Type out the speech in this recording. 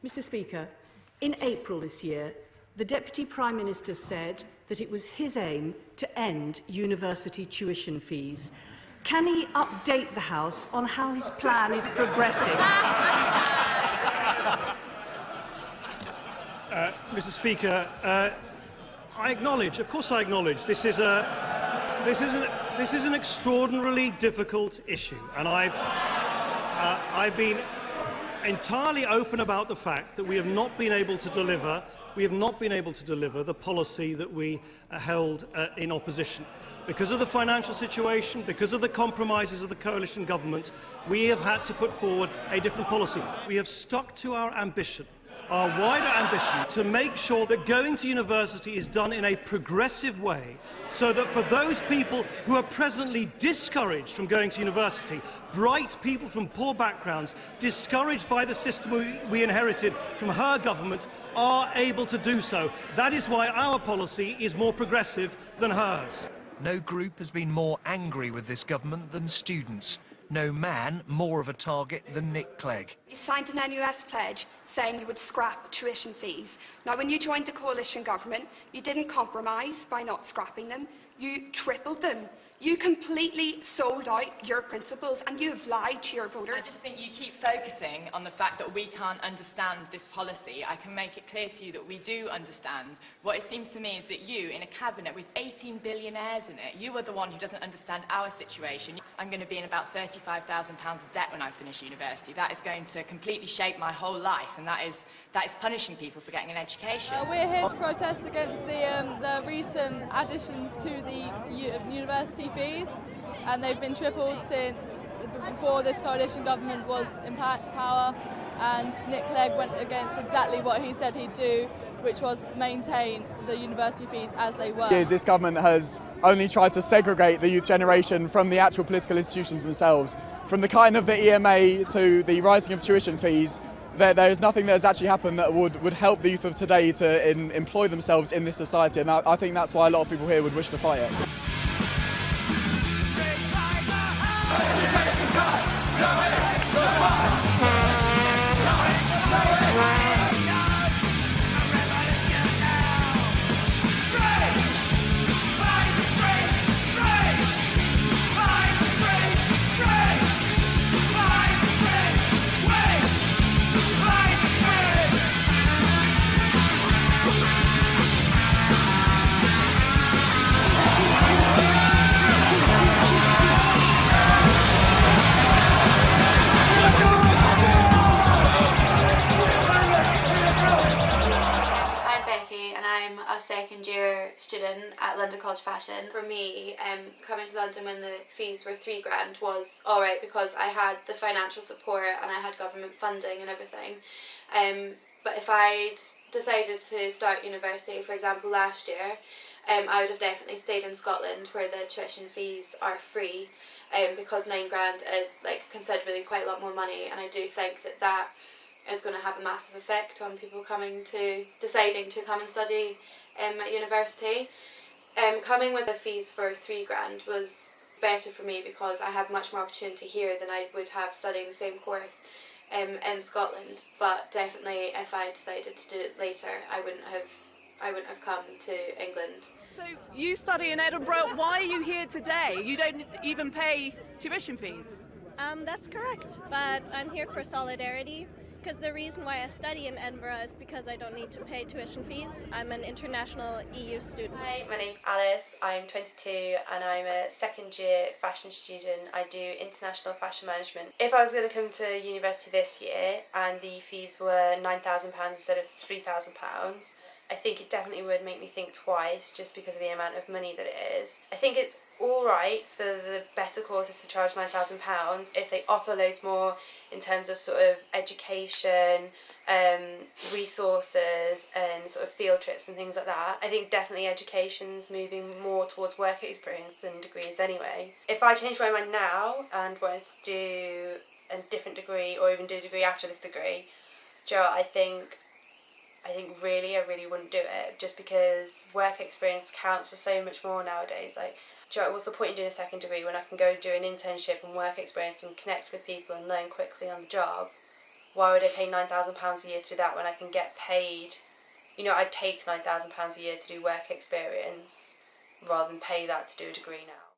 Mr. Speaker, in April this year, the Deputy Prime Minister said that it was his aim to end university tuition fees. Can he update the House on how his plan is progressing? Mr. Speaker, I acknowledge, of course I acknowledge, this is an extraordinarily difficult issue, and I've been entirely open about the fact that we have not been able to deliver the policy that we held in opposition. Because of the financial situation, because of the compromises of the coalition government, we have had to put forward a different policy. We have stuck to our ambition, our wider ambition, to make sure that going to university is done in a progressive way, so that for those people who are presently discouraged from going to university, bright people from poor backgrounds, discouraged by the system we inherited from her government, are able to do so. That is why our policy is more progressive than hers. No group has been more angry with this government than students. No man more of a target than Nick Clegg. You signed an NUS pledge saying you would scrap tuition fees. Now, when you joined the coalition government, you didn't compromise by not scrapping them. You tripled them. You completely sold out your principles and you've lied to your voters. I just think you keep focusing on the fact that we can't understand this policy. I can make it clear to you that we do understand. What it seems to me is that you, in a cabinet with 18 billionaires in it, you are the one who doesn't understand our situation. I'm going to be in about £35,000 of debt when I finish university. That is going to completely shape my whole life, and that is punishing people for getting an education. We're here to protest against the recent additions to the university fees, and they've been tripled since before this coalition government was in power, and Nick Clegg went against exactly what he said he'd do, which was maintain the university fees as they were. This government has only tried to segregate the youth generation from the actual political institutions themselves. From the kind of the EMA to the rising of tuition fees, there is nothing that has actually happened that would help the youth of today to employ themselves in this society, and I think that's why a lot of people here would wish to fight it. Second-year student at London College Fashion. For me, coming to London when the fees were £3,000 was alright because I had the financial support and I had government funding and everything. But if I'd decided to start university, for example, last year, I would have definitely stayed in Scotland where the tuition fees are free, because £9,000 is considerably quite a lot more money, and I do think that is going to have a massive effect on people deciding to come and study at university. Coming with the fees for £3,000 was better for me because I have much more opportunity here than I would have studying the same course in Scotland. But definitely, if I decided to do it later, I wouldn't have come to England. So you study in Edinburgh. Why are you here today? You don't even pay tuition fees. That's correct, but I'm here for solidarity. Because the reason why I study in Edinburgh is because I don't need to pay tuition fees. I'm an international EU student. Hi, my name's Alice. I'm 22 and I'm a second year fashion student. I do international fashion management. If I was going to come to university this year and the fees were £9,000 instead of £3,000, I think it definitely would make me think twice just because of the amount of money that it is. I think it's alright for the better courses to charge £9,000 if they offer loads more in terms of sort of education, resources and sort of field trips and things like that. I think definitely education's moving more towards work experience than degrees anyway. If I changed my mind now and wanted to do a different degree or even do a degree after this degree, I think I really wouldn't do it, just because work experience counts for so much more nowadays. What's the point in doing a second degree when I can go do an internship and work experience and connect with people and learn quickly on the job why would I pay £9,000 a year to do that when I can get paid, you know, I'd take £9,000 a year to do work experience rather than pay that to do a degree now.